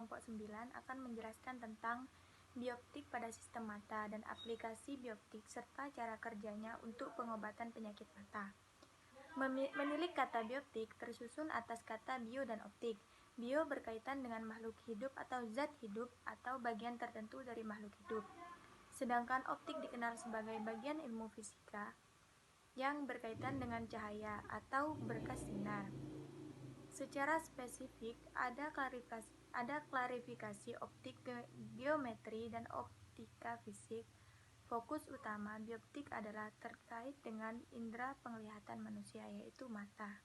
kelompok 9 akan menjelaskan tentang bioptik pada sistem mata dan aplikasi bioptik serta cara kerjanya untuk pengobatan penyakit mata. Menilik kata bioptik tersusun atas kata bio dan optik. Bio berkaitan dengan makhluk hidup atau zat hidup atau bagian tertentu dari makhluk hidup. Sedangkan optik dikenal sebagai bagian ilmu fisika yang berkaitan dengan cahaya atau berkas sinar. Secara spesifik, ada klarifikasi optik, geometri, dan optika fisik. Fokus utama bioptik adalah terkait dengan indera penglihatan manusia, yaitu mata.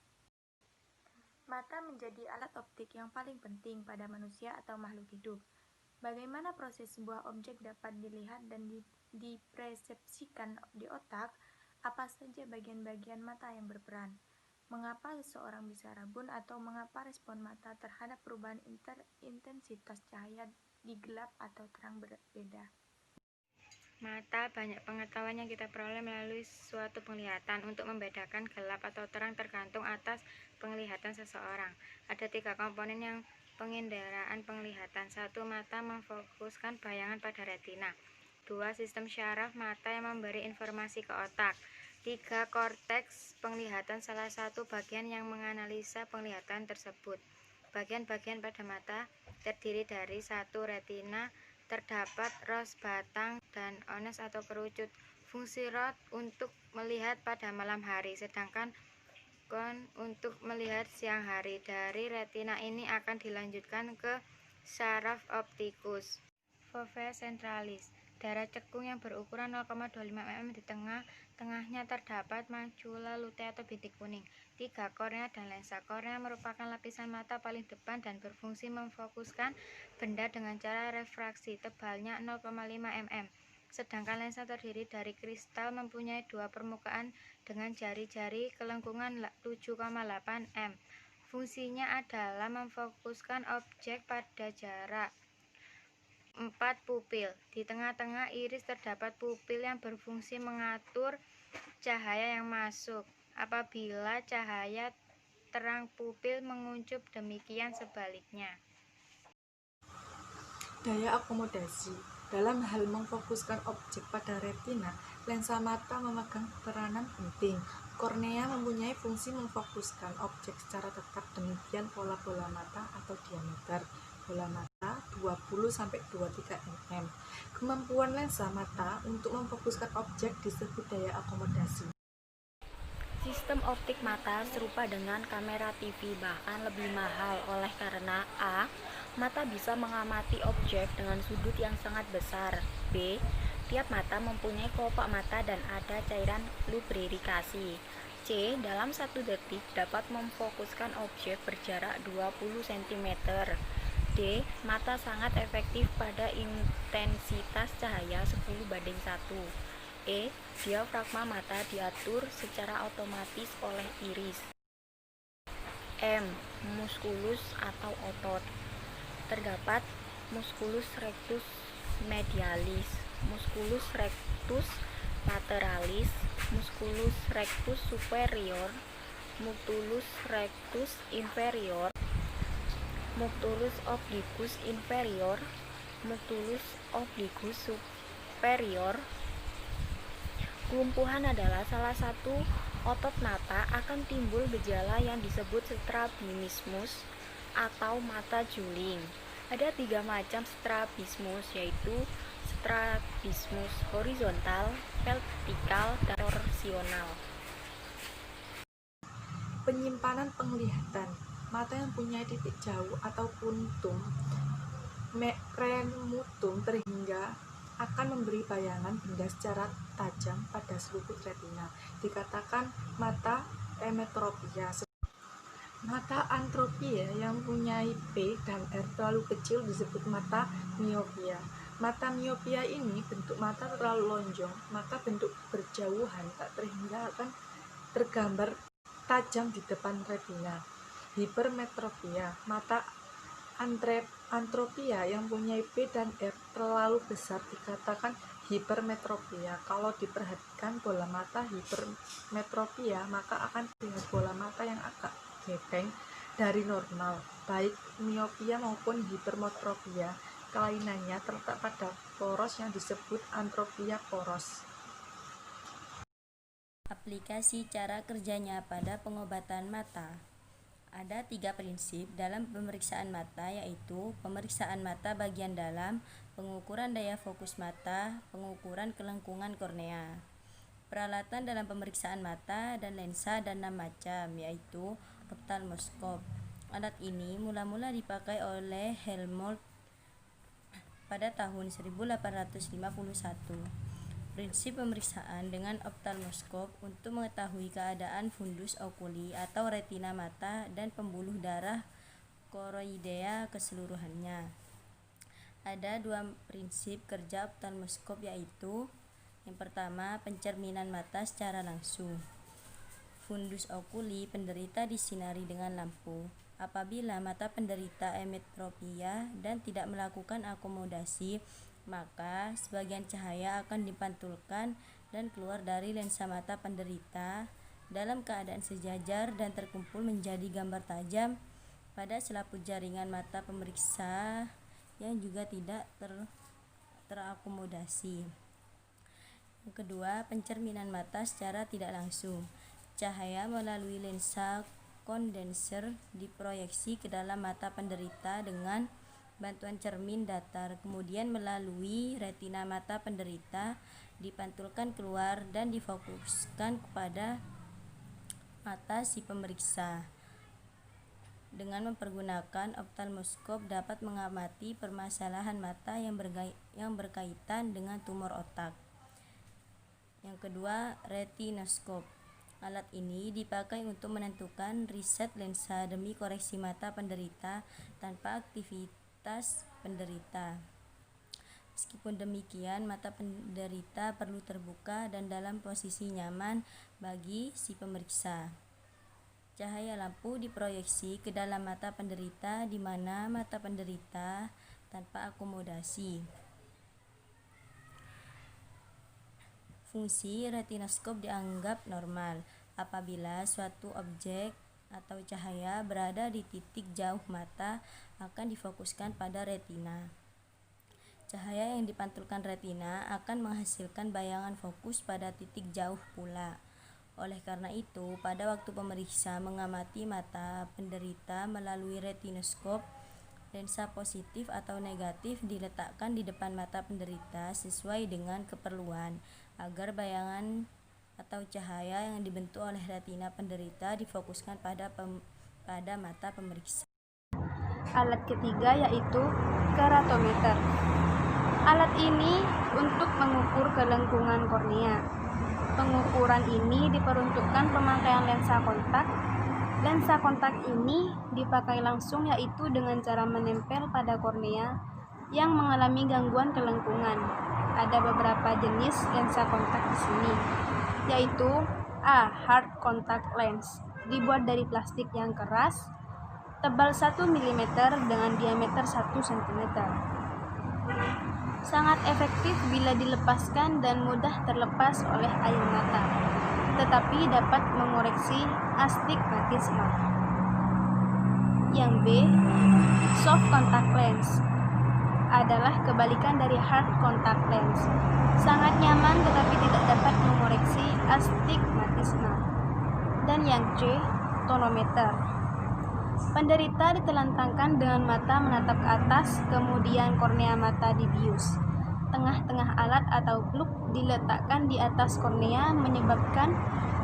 Mata menjadi alat optik yang paling penting pada manusia atau makhluk hidup. Bagaimana proses sebuah objek dapat dilihat dan dipersepsikan di otak? Apa saja bagian-bagian mata yang berperan? Mengapa seseorang bisa rabun atau mengapa respon mata terhadap perubahan intensitas cahaya di gelap atau terang berbeda? Mata banyak pengetahuan yang kita peroleh melalui suatu penglihatan. Untuk membedakan gelap atau terang tergantung atas penglihatan seseorang. Ada 3 komponen yang pengendaraan penglihatan. 1. Mata memfokuskan bayangan pada retina. 2. Sistem syaraf mata yang memberi informasi ke otak. 3. Korteks penglihatan, salah satu bagian yang menganalisa penglihatan tersebut. Bagian-bagian pada mata terdiri dari 1. Retina, terdapat ros batang dan ones atau kerucut. Fungsi rod untuk melihat pada malam hari, sedangkan kon untuk melihat siang hari. Dari retina ini akan dilanjutkan ke syaraf optikus. Fovea centralis, darah cekung yang berukuran 0,25 mm. Di tengahnya terdapat macula lutea atau bintik kuning. 3. Kornea dan lensa. Kornea merupakan lapisan mata paling depan dan berfungsi memfokuskan benda dengan cara refraksi. Tebalnya 0,5 mm. Sedangkan lensa terdiri dari kristal, mempunyai 2 permukaan dengan jari-jari kelengkungan 7,8 mm. Fungsinya adalah memfokuskan objek pada jarak 4 pupil. Di tengah-tengah iris terdapat pupil yang berfungsi mengatur cahaya yang masuk. Apabila cahaya terang pupil menguncup, demikian sebaliknya. Daya akomodasi. Dalam hal memfokuskan objek pada retina, lensa mata memegang peranan penting. Kornea mempunyai fungsi memfokuskan objek secara tetap, demikian pola bola mata atau diameter bola mata 20-23 mm. Kemampuan lensa mata untuk memfokuskan objek disebut daya akomodasi. Sistem optik mata serupa dengan kamera TV, bahkan lebih mahal oleh karena A. Mata bisa mengamati objek dengan sudut yang sangat besar. B. Tiap mata mempunyai kelopak mata dan ada cairan lubrifikasi. C. Dalam 1 detik dapat memfokuskan objek berjarak 20 cm. D. Mata sangat efektif pada intensitas cahaya 10:1. E. Diafragma mata diatur secara otomatis oleh iris. M. Muskulus atau otot. Terdapat musculus rectus medialis, musculus rectus lateralis, musculus rectus superior, musculus rectus inferior, musculus obliquus inferior, musculus obliquus superior. Kelumpuhan adalah salah satu otot mata. Akan timbul gejala yang disebut strabismus atau mata juling. Ada 3 macam strabismus, yaitu strabismus horizontal, vertikal, dan torsional. Penyimpanan penglihatan. Mata yang punya titik jauh atau puntum remutum terhingga akan memberi bayangan benda secara tajam pada seluput retina. Dikatakan mata emetropia. Mata antropia yang mempunyai P dan R terlalu kecil disebut mata miopia. Mata miopia ini bentuk mata terlalu lonjong, maka bentuk berjauhan tak terhingga akan tergambar tajam di depan retina. Hipermetropia. Mata antropia yang mempunyai P dan R terlalu besar dikatakan hipermetropia. Kalau diperhatikan bola mata hipermetropia, maka akan terlihat bola mata yang agak gepeng dari normal, baik miopia maupun hipermetropia. Kelainannya terletak pada poros yang disebut antropia poros. Aplikasi cara kerjanya pada pengobatan mata. Ada 3 prinsip dalam pemeriksaan mata, yaitu pemeriksaan mata bagian dalam, pengukuran daya fokus mata, pengukuran kelengkungan kornea. Peralatan dalam pemeriksaan mata dan lensa ada 6 macam, yaitu oftalmoskop. Alat ini mula-mula dipakai oleh Helmholtz pada tahun 1851. Prinsip pemeriksaan dengan oftalmoskop untuk mengetahui keadaan fundus oculi atau retina mata dan pembuluh darah koroidea keseluruhannya. Ada 2 prinsip kerja oftalmoskop, yaitu yang pertama, pencerminan mata secara langsung. Fundus oculi penderita disinari dengan lampu. Apabila mata penderita emetropia dan tidak melakukan akomodasi, maka sebagian cahaya akan dipantulkan dan keluar dari lensa mata penderita dalam keadaan sejajar dan terkumpul menjadi gambar tajam pada selaput jaringan mata pemeriksa yang juga tidak terakomodasi. Yang kedua, pencerminan mata secara tidak langsung. Cahaya melalui lensa kondenser diproyeksi ke dalam mata penderita dengan bantuan cermin datar, kemudian melalui retina mata penderita dipantulkan keluar dan difokuskan kepada mata si pemeriksa. Dengan mempergunakan oftalmoskop dapat mengamati permasalahan mata yang berkaitan dengan tumor otak. Yang kedua, retinoskop. Alat ini dipakai untuk menentukan riset lensa demi koreksi mata penderita tanpa aktivitas penderita. Meskipun demikian, mata penderita perlu terbuka dan dalam posisi nyaman bagi si pemeriksa. Cahaya lampu diproyeksi ke dalam mata penderita di mana mata penderita tanpa akomodasi. Fungsi retinoskop dianggap normal apabila suatu objek atau cahaya berada di titik jauh mata akan difokuskan pada retina. Cahaya yang dipantulkan retina akan menghasilkan bayangan fokus pada titik jauh pula. Oleh karena itu, pada waktu pemeriksa mengamati mata penderita melalui retinoskop, lensa positif atau negatif diletakkan di depan mata penderita sesuai dengan keperluan, agar bayangan atau cahaya yang dibentuk oleh retina penderita difokuskan pada mata pemeriksa. Alat ketiga yaitu keratometer. Alat ini untuk mengukur kelengkungan kornea. Pengukuran ini diperuntukkan pemakaian lensa kontak. Lensa kontak ini dipakai langsung, yaitu dengan cara menempel pada kornea yang mengalami gangguan kelengkungan. Ada beberapa jenis lensa kontak di sini, yaitu A. Hard contact lens, dibuat dari plastik yang keras, tebal 1 mm dengan diameter 1 cm. Sangat efektif bila dilepaskan dan mudah terlepas oleh air mata, tetapi dapat mengoreksi astigmatisme. Yang B. Soft contact lens adalah kebalikan dari hard contact lens. Sangat nyaman tetapi tidak dapat mengoreksi astigmatisme. Dan yang C. Tonometer. Penderita ditelentangkan dengan mata menatap ke atas, kemudian kornea mata dibius. Tengah-tengah alat atau plug diletakkan di atas kornea menyebabkan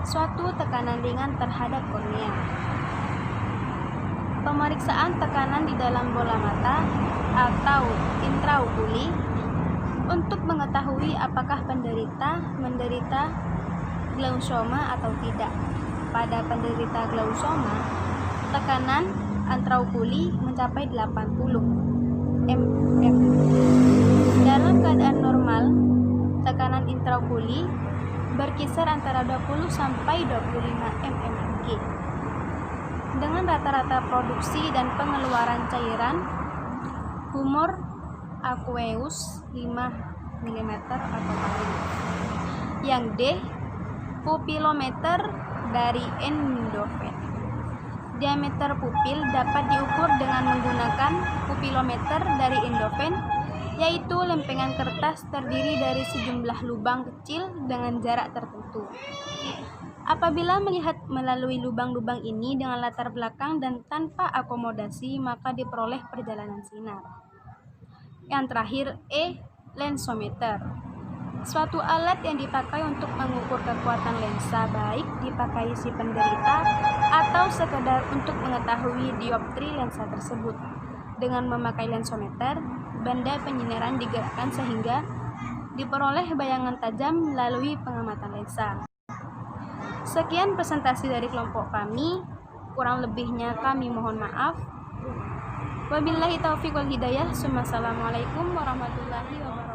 suatu tekanan ringan terhadap kornea. Pemeriksaan tekanan di dalam bola mata atau intraokuli untuk mengetahui apakah penderita menderita glausoma atau tidak. Pada penderita glausoma, tekanan intraokuli mencapai 80 mm. Dalam keadaan normal, tekanan intraokuli berkisar antara 20 sampai 25 mmHg. Dengan rata-rata produksi dan pengeluaran cairan humor aqueous 5 mm atau paling. Yang D. Pupilometer dari Endoven. Diameter pupil dapat diukur dengan menggunakan pupilometer dari Indoven, yaitu lempengan kertas terdiri dari sejumlah lubang kecil dengan jarak tertentu. Apabila melihat melalui lubang-lubang ini dengan latar belakang dan tanpa akomodasi, maka diperoleh perjalanan sinar. Yang terakhir, lensometer. Suatu alat yang dipakai untuk mengukur kekuatan lensa, baik dipakai si penderita atau sekedar untuk mengetahui dioptri lensa tersebut. Dengan memakai lensometer, benda penyinaran digerakkan sehingga diperoleh bayangan tajam melalui pengamatan lensa. Sekian presentasi dari kelompok kami, kurang lebihnya kami mohon maaf. Wabillahi taufiq wal hidayah. Assalamualaikum warahmatullahi wabarakatuh.